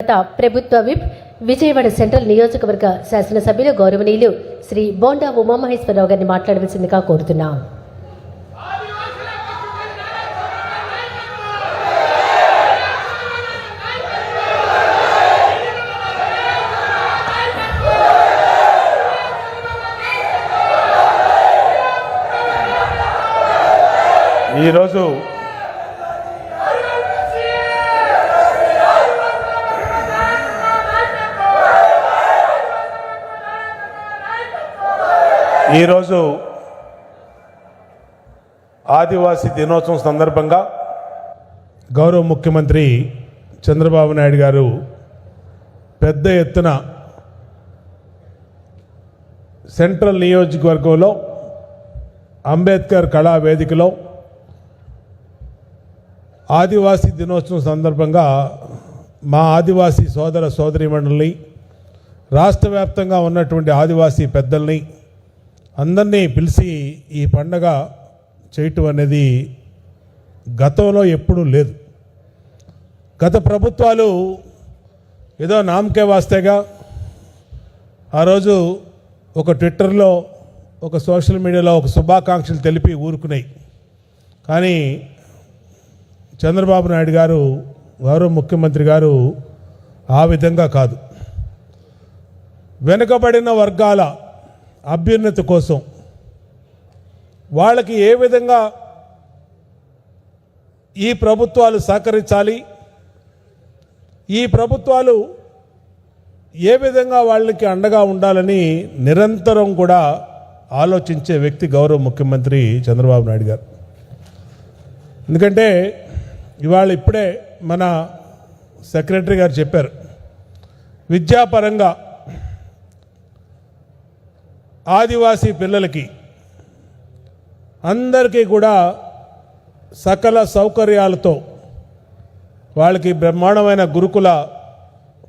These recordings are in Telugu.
ప్రభుత్వ విప్ విజయవాడ సెంట్రల్ నియోజకవర్గ శాసనసభ్యులు గౌరవనీయులు శ్రీ బోండా ఉమామహేశ్వరరావు గారిని మాట్లాడవలసిందిగా కోరుతున్నాం. ఈరోజు ఆదివాసీ దినోత్సవం సందర్భంగా గౌరవ ముఖ్యమంత్రి చంద్రబాబు నాయుడు గారు పెద్ద ఎత్తున సెంట్రల్ నియోజకవర్గంలో అంబేద్కర్ కళా వేదికలో ఆదివాసీ దినోత్సవం సందర్భంగా మా ఆదివాసీ సోదర సోదరీమణుల్ని, రాష్ట్ర వ్యాప్తంగా ఉన్నటువంటి ఆదివాసీ పెద్దల్ని అందరినీ పిలిచి ఈ పండగ చేయటం అనేది గతంలో ఎప్పుడూ లేదు. గత ప్రభుత్వాలు ఏదో నామకే వాస్తేగా ఆ రోజు ఒక ట్విట్టర్లో, ఒక సోషల్ మీడియాలో ఒక శుభాకాంక్షలు తెలిపి ఊరుకున్నాయి. కానీ చంద్రబాబు నాయుడు గారు, గౌరవ ముఖ్యమంత్రి గారు ఆ విధంగా కాదు. వెనుకబడిన వర్గాల అభ్యున్నతి కోసం వాళ్ళకి ఏ విధంగా ఈ ప్రభుత్వాలు సహకరించాలి, ఈ ప్రభుత్వాలు ఏ విధంగా వాళ్ళకి అండగా ఉండాలని నిరంతరం కూడా ఆలోచించే వ్యక్తి గౌరవ ముఖ్యమంత్రి చంద్రబాబు నాయుడు గారు. ఎందుకంటే ఇవాళ ఇప్పుడే మన సెక్రటరీ గారు చెప్పారు, విద్యాపరంగా ఆదివాసీ పిల్లలకి అందరికీ కూడా సకల సౌకర్యాలతో వాళ్ళకి బ్రహ్మాండమైన గురుకుల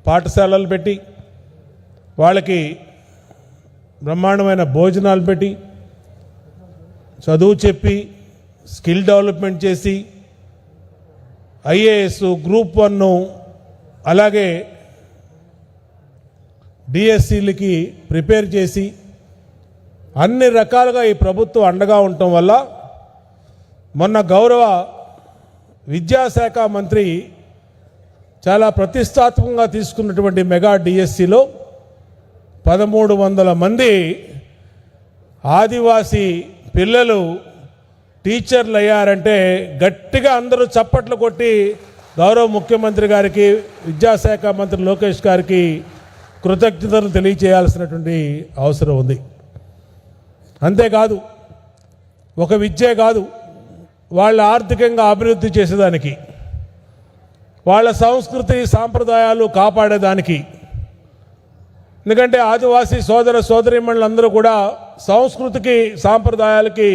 పాఠశాలలు పెట్టి, వాళ్ళకి బ్రహ్మాండమైన భోజనాలు పెట్టి, చదువు చెప్పి, స్కిల్ డెవలప్మెంట్ చేసి, ఐఏఎస్, గ్రూప్ 1 అలాగే డిఎస్సీలకి ప్రిపేర్ చేసి అన్ని రకాలుగా ఈ ప్రభుత్వం అండగా ఉండటం వల్ల మొన్న గౌరవ విద్యాశాఖ మంత్రి చాలా ప్రతిష్టాత్మకంగా తీసుకున్నటువంటి మెగా డిఎస్సిలో 1300 మంది ఆదివాసీ పిల్లలు టీచర్లు అయ్యారంటే గట్టిగా అందరూ చప్పట్లు కొట్టి గౌరవ ముఖ్యమంత్రి గారికి, విద్యాశాఖ మంత్రి లోకేష్ గారికి కృతజ్ఞతలు తెలియచేయాల్సినటువంటి అవసరం ఉంది. అంతేకాదు, ఒక విద్యే కాదు, వాళ్ళ ఆర్థికంగా అభివృద్ధి చేసేదానికి, వాళ్ళ సంస్కృతి సాంప్రదాయాలు కాపాడేదానికి, ఎందుకంటే ఆదివాసీ సోదర సోదరీమణులందరూ కూడా సంస్కృతికి సాంప్రదాయాలకి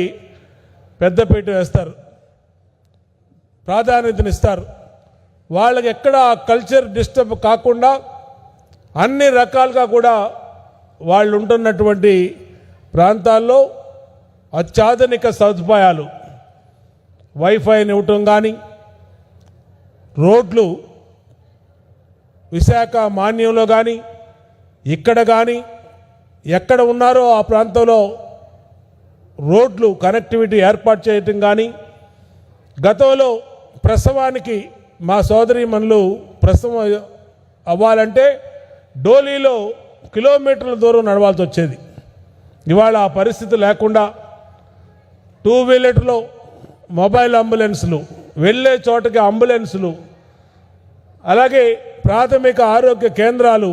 పెద్దపీట వేస్తారు, ప్రాధాన్యతనిస్తారు. వాళ్ళకి ఎక్కడ కల్చర్ డిస్టర్బ్ కాకుండా అన్ని రకాలుగా కూడా వాళ్ళు ఉంటున్నటువంటి ప్రాంతాల్లో అత్యాధునిక సదుపాయాలు, వైఫైని ఇవ్వటం కానీ, రోడ్లు విశాఖ మాన్యంలో కానీ, ఇక్కడ కానీ ఎక్కడ ఉన్నారో ఆ ప్రాంతంలో రోడ్లు కనెక్టివిటీ ఏర్పాటు చేయటం కానీ, గతంలో ప్రసవానికి మా సోదరీమణులు ప్రసవం అవ్వాలంటే డోలీలో కిలోమీటర్ల దూరం నడవాల్సి వచ్చేది. ఇవాళ ఆ పరిస్థితి లేకుండా 2 వీలర్లో మొబైల్ అంబులెన్సులు, వెళ్ళే చోటకి అంబులెన్సులు, అలాగే ప్రాథమిక ఆరోగ్య కేంద్రాలు,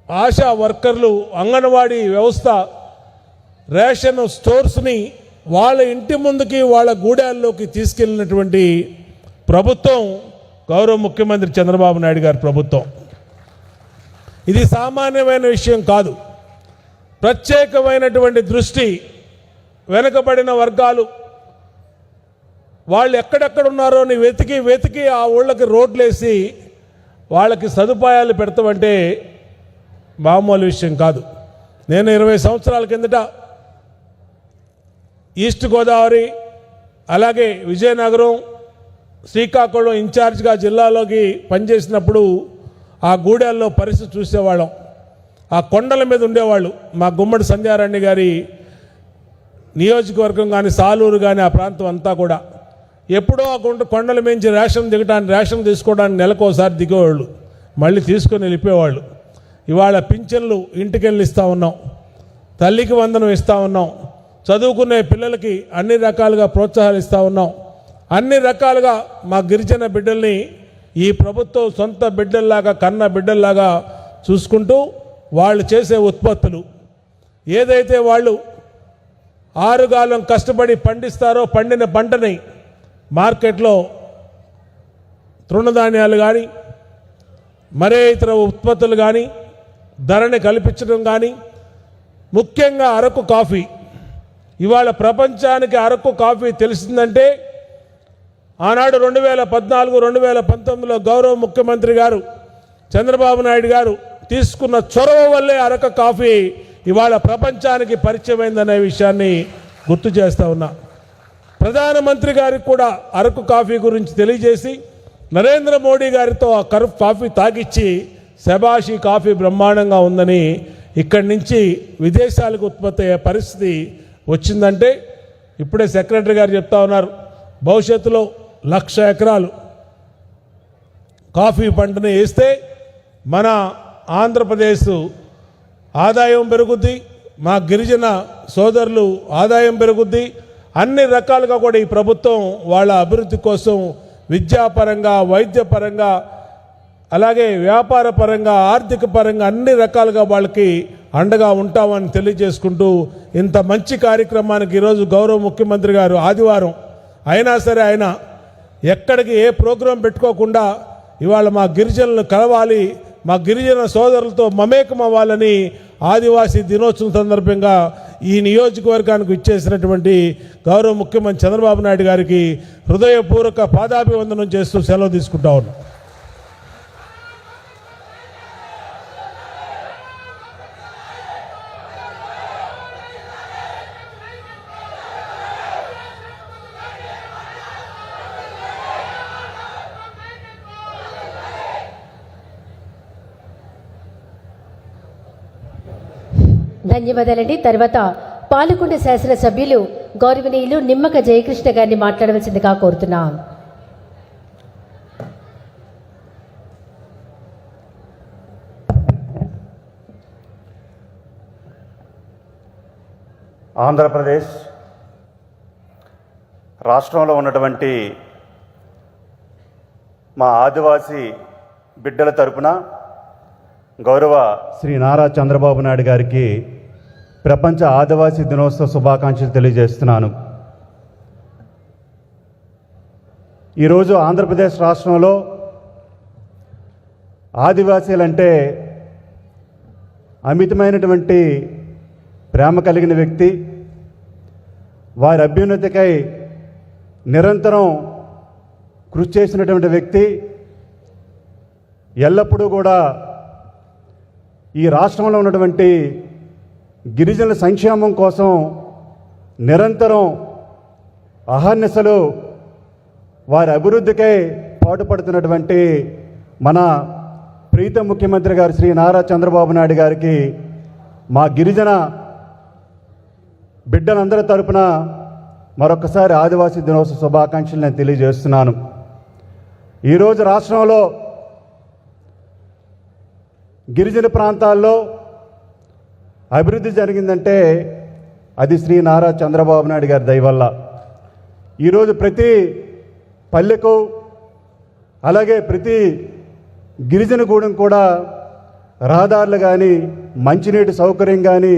ఆశా వర్కర్లు, అంగన్వాడీ వ్యవస్థ, రేషన్ స్టోర్స్ని వాళ్ళ ఇంటి ముందుకి, వాళ్ళ గూడాల్లోకి తీసుకెళ్ళినటువంటి ప్రభుత్వం గౌరవ ముఖ్యమంత్రి చంద్రబాబు నాయుడు గారి ప్రభుత్వం. ఇది సామాన్యమైన విషయం కాదు. ప్రత్యేకమైనటువంటి దృష్టి, వెనుకబడిన వర్గాలు వాళ్ళు ఎక్కడెక్కడ ఉన్నారో వెతికి వెతికి ఆ ఊళ్ళకి రోడ్లేసి వాళ్ళకి సదుపాయాలు పెడతామంటే మామూలు విషయం కాదు. నేను 20 సంవత్సరాల కిందట ఈస్ట్ గోదావరి అలాగే విజయనగరం శ్రీకాకుళం ఇన్ఛార్జ్గా జిల్లాలోకి పనిచేసినప్పుడు ఆ గూడెల్లో పరిస్థితి చూసేవాళ్ళం. ఆ కొండల మీద ఉండేవాళ్ళు. మా గుమ్మడి సంధ్యారాణి గారి నియోజకవర్గం కానీ సాలూరు కానీ ఆ ప్రాంతం అంతా కూడా ఎప్పుడో ఆ కొండల మించి రేషన్ తీసుకోవడానికి నెలకోసారి దిగేవాళ్ళు, మళ్ళీ తీసుకొని వెళ్ళిపోయేవాళ్ళు. ఇవాళ పింఛన్లు ఇంటికెళ్ళి ఇస్తూ ఉన్నాం, తల్లికి వందనం ఇస్తూ ఉన్నాం, చదువుకునే పిల్లలకి అన్ని రకాలుగా ప్రోత్సాహాలు ఇస్తూ ఉన్నాం. అన్ని రకాలుగా మా గిరిజన బిడ్డల్ని ఈ ప్రభుత్వం సొంత బిడ్డల్లాగా కన్న బిడ్డల్లాగా చూసుకుంటూ వాళ్ళు చేసే ఉత్పత్తులు ఏదైతే వాళ్ళు ఆరుగాలం కష్టపడి పండిస్తారో పండిన పంటని మార్కెట్లో తృణధాన్యాలు కానీ మరే ఇతర ఉత్పత్తులు కానీ ధరని కల్పించడం కానీ, ముఖ్యంగా అరకు కాఫీ. ఇవాళ ప్రపంచానికి అరకు కాఫీ తెలిసిందంటే ఆనాడు 2014, 2019లో గౌరవ ముఖ్యమంత్రి గారు చంద్రబాబు నాయుడు గారు తీసుకున్న చొరవ వల్లే అరకు కాఫీ ఇవాళ ప్రపంచానికి పరిచయమైందనే విషయాన్ని గుర్తు చేస్తూ ఉన్నా. ప్రధానమంత్రి గారికి కూడా అరకు కాఫీ గురించి తెలియజేసి నరేంద్ర మోడీ గారితో ఆ కాఫీ తాగిచ్చి శబాషి కాఫీ బ్రహ్మాండంగా ఉందని ఇక్కడి నుంచి విదేశాలకు ఉత్పత్తి అయ్యే పరిస్థితి వచ్చిందంటే ఇప్పుడే సెక్రటరీ గారు చెప్తా ఉన్నారు, భవిష్యత్తులో 1,00,000 ఎకరాలు కాఫీ పంటను వేస్తే మన ఆంధ్రప్రదేశ్ ఆదాయం పెరుగుద్ది, మా గిరిజన సోదరులు ఆదాయం పెరుగుద్ది. అన్ని రకాలుగా కూడా ఈ ప్రభుత్వం వాళ్ళ అభివృద్ధి కోసం విద్యాపరంగా, వైద్యపరంగా, అలాగే వ్యాపార పరంగా, ఆర్థిక పరంగా అన్ని రకాలుగా వాళ్ళకి అండగా ఉంటామని తెలియజేసుకుంటూ ఇంత మంచి కార్యక్రమానికి ఈరోజు గౌరవ ముఖ్యమంత్రి గారు ఆదివారం అయినా సరే ఆయన ఎక్కడికి ఏ ప్రోగ్రాం పెట్టుకోకుండా ఇవాళ మా గిరిజనులను కలవాలి, మా గిరిజన సోదరులతో మమేకం అవ్వాలని ఆదివాసీ దినోత్సవం సందర్భంగా ఈ నియోజకవర్గానికి ఇచ్చేసినటువంటి గౌరవ ముఖ్యమంత్రి చంద్రబాబు నాయుడు గారికి హృదయపూర్వక పాదాభివందనం చేస్తూ సెలవు తీసుకుంటా ఉన్నాం. ధన్యవాదాలండి. తర్వాత పాలకొండ శాసనసభ్యులు గౌరవనీయులు నిమ్మక జయకృష్ణ గారిని మాట్లాడవలసిందిగా కోరుతున్నాం. ఆంధ్రప్రదేశ్ రాష్ట్రంలో ఉన్నటువంటి మా ఆదివాసీ బిడ్డల తరపున గౌరవ శ్రీ నారా చంద్రబాబు నాయుడు గారికి ప్రపంచ ఆదివాసీ దినోత్సవ శుభాకాంక్షలు తెలియజేస్తున్నాను. ఈరోజు ఆంధ్రప్రదేశ్ రాష్ట్రంలో ఆదివాసీలంటే అమితమైనటువంటి ప్రేమ కలిగిన వ్యక్తి, వారి అభ్యున్నతికై నిరంతరం కృషి చేసినటువంటి వ్యక్తి, ఎల్లప్పుడూ కూడా ఈ రాష్ట్రంలో ఉన్నటువంటి గిరిజనుల సంక్షేమం కోసం నిరంతరం అహర్నిశలు వారి అభివృద్ధికై పాటుపడుతున్నటువంటి మన ప్రీతం ముఖ్యమంత్రి గారు శ్రీ నారా చంద్రబాబు నాయుడు గారికి మా గిరిజన బిడ్డలందరి తరపున మరొకసారి ఆదివాసీ దినోత్సవ శుభాకాంక్షలు నేను తెలియజేస్తున్నాను. ఈరోజు రాష్ట్రంలో గిరిజన ప్రాంతాల్లో అభివృద్ధి జరిగిందంటే అది శ్రీ నారా చంద్రబాబు నాయుడు గారి దయ వల్ల. ఈరోజు ప్రతి పల్లెకు అలాగే ప్రతి గిరిజన గూడెం కూడా రహదారులు కానీ మంచినీటి సౌకర్యం కానీ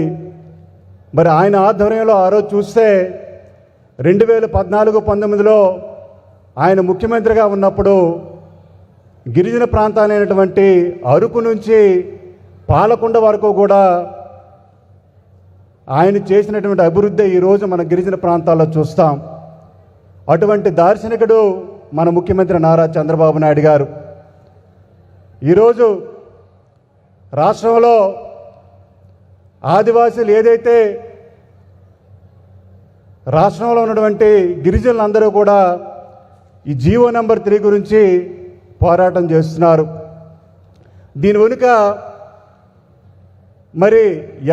మరి ఆయన ఆధ్వర్యంలో ఆ రోజు చూస్తే 2014-19లో ఆయన ముఖ్యమంత్రిగా ఉన్నప్పుడు గిరిజన ప్రాంతాలైనటువంటి అరకు నుంచి పాలకొండ వరకు కూడా ఆయన చేసినటువంటి అభివృద్ధి ఈరోజు మన గిరిజన ప్రాంతాల్లో చూస్తాం. అటువంటి దార్శనికుడు మన ముఖ్యమంత్రి నారా చంద్రబాబు నాయుడు గారు. ఈరోజు రాష్ట్రంలో ఆదివాసీలు ఏదైతే రాష్ట్రంలో ఉన్నటువంటి గిరిజనులందరూ కూడా ఈ జీవో నెంబర్ 3 గురించి పోరాటం చేస్తున్నారు. దీని వెనుక మరి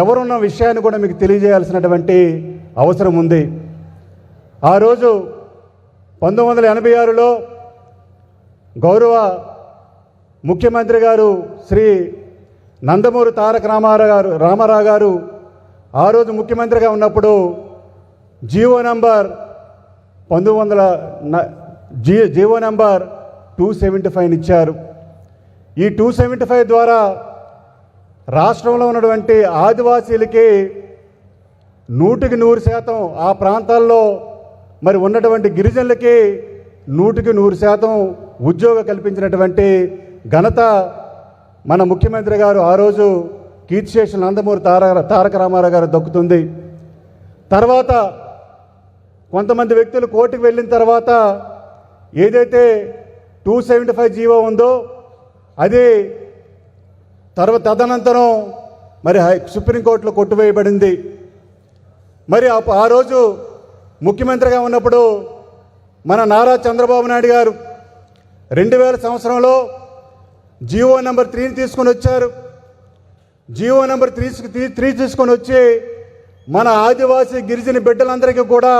ఎవరున్న విషయాన్ని కూడా మీకు తెలియజేయాల్సినటువంటి అవసరం ఉంది. ఆ రోజు 1986లో గౌరవ ముఖ్యమంత్రి గారు శ్రీ నందమూరి తారక రామారావు గారు ఆ రోజు ముఖ్యమంత్రిగా ఉన్నప్పుడు జీవో నంబర్ 275 ఇచ్చారు. ఈ 275 ద్వారా రాష్ట్రంలో ఉన్నటువంటి ఆదివాసీలకి 100% ఆ ప్రాంతాల్లో మరి ఉన్నటువంటి గిరిజనులకి 100% ఉద్యోగం కల్పించినటువంటి ఘనత మన ముఖ్యమంత్రి గారు ఆ రోజు కీర్తిశేషులు నందమూరి తారక రామారావు గారు దక్కుతుంది. తర్వాత కొంతమంది వ్యక్తులు కోర్టుకు వెళ్ళిన తర్వాత ఏదైతే 275 జీవో ఉందో అది తదనంతరం మరి సుప్రీంకోర్టులో కొట్టివేయబడింది. మరి ఆ రోజు ముఖ్యమంత్రిగా ఉన్నప్పుడు మన నారా చంద్రబాబు నాయుడు గారు 2000 సంవత్సరంలో జీవో నెంబర్ 3 తీసుకొని వచ్చారు. జీవో నెంబర్ 3 తీసుకొని వచ్చి మన ఆదివాసీ గిరిజన బిడ్డలందరికీ కూడా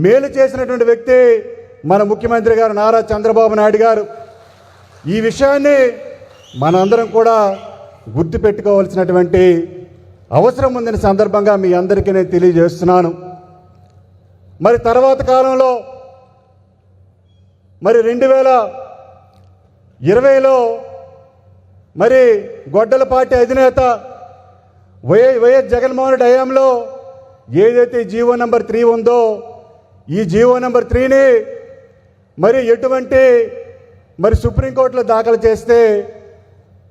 మేలు చేసినటువంటి వ్యక్తి మన ముఖ్యమంత్రి గారు నారా చంద్రబాబు నాయుడు గారు. ఈ విషయాన్ని మనందరం కూడా గుర్తుపెట్టుకోవాల్సినటువంటి అవసరం ఉందని సందర్భంగా మీ అందరికీ నేను తెలియజేస్తున్నాను. మరి తర్వాత కాలంలో మరి 2020లో మరి గొడ్డలపాటి అధినేత వైఎస్ జగన్మోహన్ రెడ్డి హయాంలో ఏదైతే జీవో నెంబర్ 3 ఉందో ఈ జీవో నెంబర్ 3ని మరి ఎటువంటి మరి సుప్రీంకోర్టులో దాఖలు చేస్తే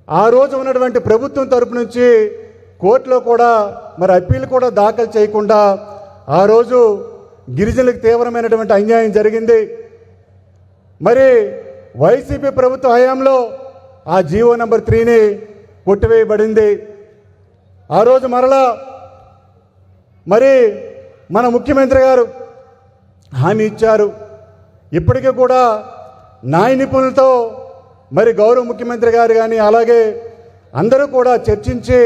ఆ రోజు ఉన్నటువంటి ప్రభుత్వం తరపు నుంచి కోర్టులో కూడా మరి అప్పీల్ కూడా దాఖలు చేయకుండా ఆ రోజు గిరిజనులకు తీవ్రమైనటువంటి అన్యాయం జరిగింది. మరి వైసీపీ ప్రభుత్వ హయాంలో ఆ జీవో నెంబర్ 3ని కొట్టివేయబడింది. ఆ రోజు మరలా మరి మన ముఖ్యమంత్రి గారు హామీ ఇచ్చారు. ఇప్పటికీ కూడా న్యాయ నిపుణులతో మరి గౌరవ ముఖ్యమంత్రి గారు కానీ అలాగే అందరూ కూడా చర్చించి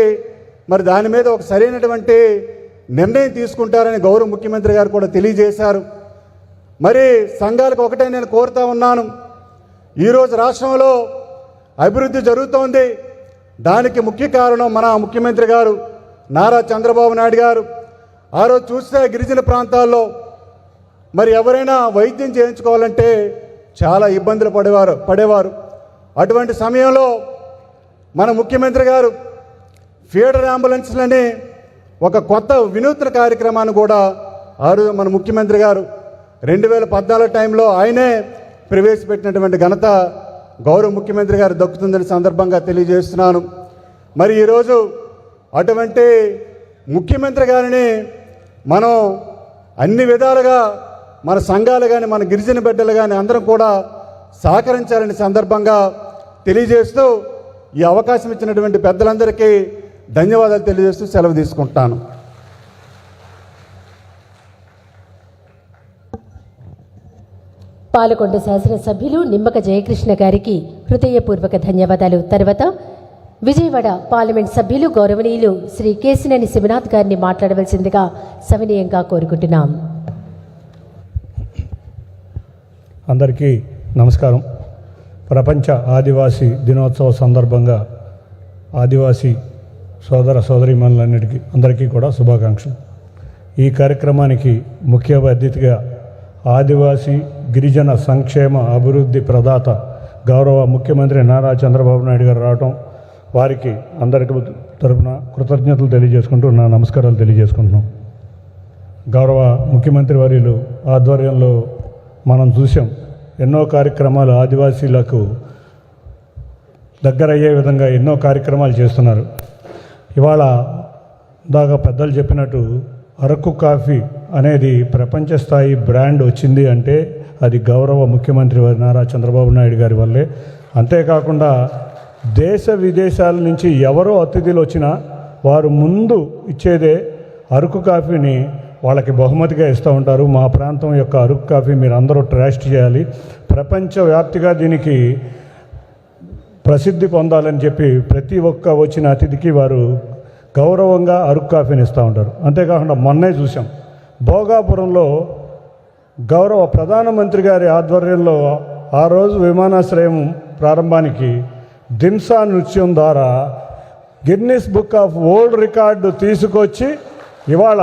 మరి దాని మీద ఒక సరైనటువంటి నిర్ణయం తీసుకుంటారని గౌరవ ముఖ్యమంత్రి గారు కూడా తెలియజేశారు. మరి సంఘాలకు ఒకటే నేను కోరుతా ఉన్నాను, ఈరోజు రాష్ట్రంలో అభివృద్ధి జరుగుతోంది. దానికి ముఖ్య కారణం మన ముఖ్యమంత్రి గారు నారా చంద్రబాబు నాయుడు గారు. ఆ రోజు చూస్తే గిరిజన ప్రాంతాల్లో మరి ఎవరైనా వైద్యం చేయించుకోవాలంటే చాలా ఇబ్బందులు పడేవారు. అటువంటి సమయంలో మన ముఖ్యమంత్రి గారు ఫీడర్ అంబులెన్స్లని ఒక కొత్త వినూత్న కార్యక్రమాన్ని కూడా ఆ రోజు మన ముఖ్యమంత్రి గారు 2014 టైంలో ఆయనే ప్రవేశపెట్టినటువంటి ఘనత గౌరవ ముఖ్యమంత్రి గారు దక్కుతుందని సందర్భంగా తెలియజేస్తున్నాను. మరి ఈరోజు అటువంటి ముఖ్యమంత్రి గారిని మనం అన్ని విధాలుగా మన సంఘాలు కానీ మన గిరిజన బిడ్డలు కానీ అందరం కూడా సహకరించాలని సందర్భంగా తెలియజేస్తూ ఈ అవకాశం ఇచ్చినటువంటి పెద్దలందరికీ ధన్యవాదాలు తెలియజేస్తూ సెలవు తీసుకుంటాను. పాలకొండ శాసనసభ్యులు నిమ్మక జయకృష్ణ గారికి హృదయపూర్వక ధన్యవాదాలు. తర్వాత విజయవాడ పార్లమెంట్ సభ్యులు గౌరవనీయులు శ్రీ కేసినేని శివనాథ్ గారిని మాట్లాడవలసిందిగా సవినయంగా కోరుకుంటున్నాం. అందరికీ నమస్కారం. ప్రపంచ ఆదివాసీ దినోత్సవ సందర్భంగా ఆదివాసీ సోదర సోదరీమణులన్నిటికీ అందరికీ కూడా శుభాకాంక్షలు. ఈ కార్యక్రమానికి ముఖ్య అతిథిగా ఆదివాసీ గిరిజన సంక్షేమ అభివృద్ధి ప్రదాత గౌరవ ముఖ్యమంత్రి నారా చంద్రబాబు నాయుడు గారు రావటం, వారికి అందరికీ తరపున కృతజ్ఞతలు తెలియజేసుకుంటూ నా నమస్కారాలు తెలియజేసుకుంటున్నాం. గౌరవ ముఖ్యమంత్రి వర్యులు ఆధ్వర్యంలో మనం చూసాం ఎన్నో కార్యక్రమాలు ఆదివాసీలకు దగ్గరయ్యే విధంగా ఎన్నో కార్యక్రమాలు చేస్తున్నారు. ఇవాళ దాకా పెద్దలు చెప్పినట్టు అరకు కాఫీ అనేది ప్రపంచ స్థాయి బ్రాండ్ వచ్చింది అంటే అది గౌరవ ముఖ్యమంత్రి నారా చంద్రబాబు నాయుడు గారి వల్లే. అంతేకాకుండా దేశ విదేశాల నుంచి ఎవరో అతిథులు వచ్చినా వారు ముందు ఇచ్చేదే అరకు కాఫీని వాళ్ళకి బహుమతిగా ఇస్తూ ఉంటారు. మా ప్రాంతం యొక్క అరకు కాఫీ మీరు అందరూ ట్రస్ట్ చేయాలి. ప్రపంచవ్యాప్తిగా దీనికి ప్రసిద్ధి పొందాలని చెప్పి ప్రతి ఒక్క వచ్చిన అతిథికి వారు గౌరవంగా అరకు కాఫీని ఇస్తూ ఉంటారు. అంతేకాకుండా మొన్నే చూసాం భోగాపురంలో గౌరవ ప్రధానమంత్రి గారి ఆధ్వర్యంలో ఆ రోజు విమానాశ్రయం ప్రారంభానికి దింసా నృత్యం ద్వారా Guinness book of world record తీసుకొచ్చి ఇవాళ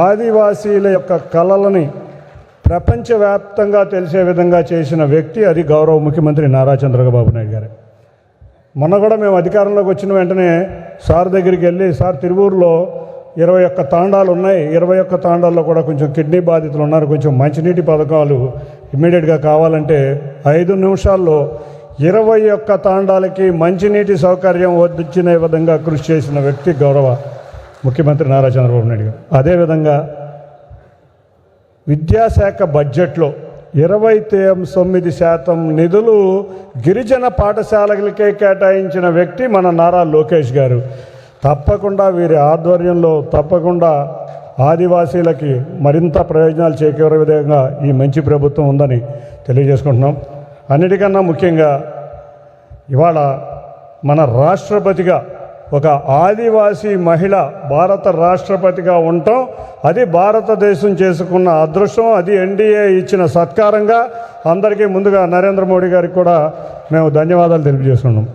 ఆదివాసీల యొక్క కళలని ప్రపంచవ్యాప్తంగా తెలిసే విధంగా చేసిన వ్యక్తి అది గౌరవ ముఖ్యమంత్రి నారా చంద్రబాబు నాయుడు గారు. మొన్న కూడా మేము అధికారంలోకి వచ్చిన వెంటనే సార్ దగ్గరికి వెళ్ళి, సార్ తిరువూరులో 21 తాండాలు ఉన్నాయి, 21 తాండాల్లో కూడా కొంచెం కిడ్నీ బాధితులు ఉన్నారు, కొంచెం మంచినీటి పథకాలు ఇమ్మీడియట్గా కావాలంటే 5 నిమిషాల్లో 21 తాండాలకి మంచినీటి సౌకర్యం వచ్చిన విధంగా కృషి చేసిన వ్యక్తి గౌరవ ముఖ్యమంత్రి నారా చంద్రబాబు నాయుడు గారు. అదేవిధంగా విద్యాశాఖ బడ్జెట్లో 29% నిధులు గిరిజన పాఠశాలలకే కేటాయించిన వ్యక్తి మన నారా లోకేష్ గారు. తప్పకుండా వీరి ఆధ్వర్యంలో తప్పకుండా ఆదివాసీలకి మరింత ప్రయోజనాలు చేకూరే విధంగా ఈ మంచి ప్రభుత్వం ఉందని తెలియజేసుకుంటున్నాం. అన్నిటికన్నా ముఖ్యంగా ఇవాళ మన రాష్ట్రపతిగా ఒక ఆదివాసీ మహిళ భారత రాష్ట్రపతిగా ఉండటం అది భారతదేశం చేసుకున్న అదృష్టం. అది ఎన్డీఏ ఇచ్చిన సత్కారంగా అందరికీ ముందుగా నరేంద్ర మోడీ గారికి కూడా మేము ధన్యవాదాలు తెలియజేస్తున్నాం.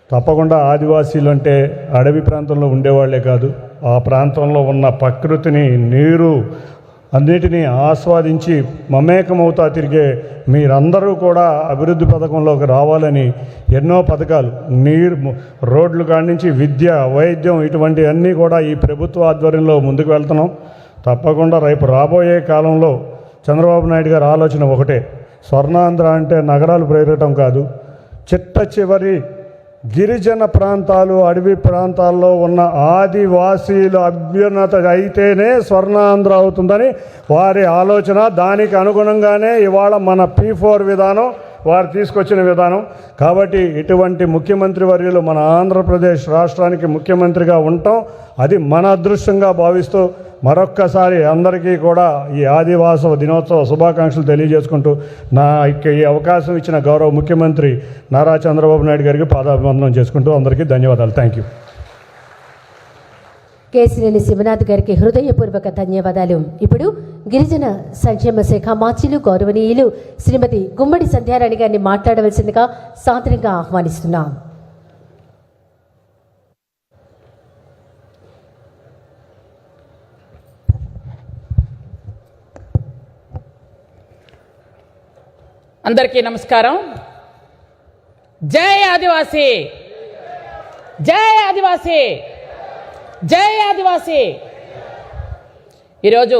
తప్పకుండా ఆదివాసీలు అంటే అడవి ప్రాంతంలో ఉండేవాళ్లే కాదు, ఆ ప్రాంతంలో ఉన్న ప్రకృతిని, నీరు అన్నిటినీ ఆస్వాదించి మమేకమవుతా తిరిగే మీరందరూ కూడా అభివృద్ధి పథకంలోకి రావాలని ఎన్నో పథకాలు, నీరు, రోడ్లు కాడి నుంచి విద్య, వైద్యం ఇటువంటి అన్నీ కూడా ఈ ప్రభుత్వ ఆధ్వర్యంలో ముందుకు వెళ్తున్నాం. తప్పకుండా రేపు రాబోయే కాలంలో చంద్రబాబు నాయుడు గారి ఆలోచన ఒకటే, స్వర్ణాంధ్ర అంటే నగరాలు ప్రేరటం కాదు, చిట్ట చివరి గిరిజన ప్రాంతాలు, అడవి ప్రాంతాల్లో ఉన్న ఆదివాసీలు అభ్యున్నత అయితేనే స్వర్ణాంధ్ర అవుతుందని వారి ఆలోచన. దానికి అనుగుణంగానే ఇవాళ మన P4 విధానం వారు తీసుకొచ్చిన విధానం. కాబట్టి ఇటువంటి ముఖ్యమంత్రి వర్యులు మన ఆంధ్రప్రదేశ్ రాష్ట్రానికి ముఖ్యమంత్రిగా ఉండటం అది మన అదృష్టంగా భావిస్తూ మరొక్కసారి అందరికీ కూడా ఈ ఆదివాస దినోత్సవ శుభాకాంక్షలు తెలియజేసుకుంటూ ఈ అవకాశం ఇచ్చిన గౌరవ ముఖ్యమంత్రి నారా చంద్రబాబు నాయుడు గారికి పాదాభివందనం చేసుకుంటూ అందరికీ ధన్యవాదాలు. Thank you. కేసినేని శివనాథ్ గారికి హృదయపూర్వక ధన్యవాదాలు. ఇప్పుడు గిరిజన సంక్షేమ శాఖ మాచిలు గౌరవనీయులు శ్రీమతి గుమ్మడి సంధ్యారాణి గారిని మాట్లాడవలసిందిగా సాదరంగా ఆహ్వానిస్తున్నాం. అందరికీ నమస్కారం. జై ఆదివాసీ, జై ఆదివాసీ, జై ఆదివాసీ. ఈరోజు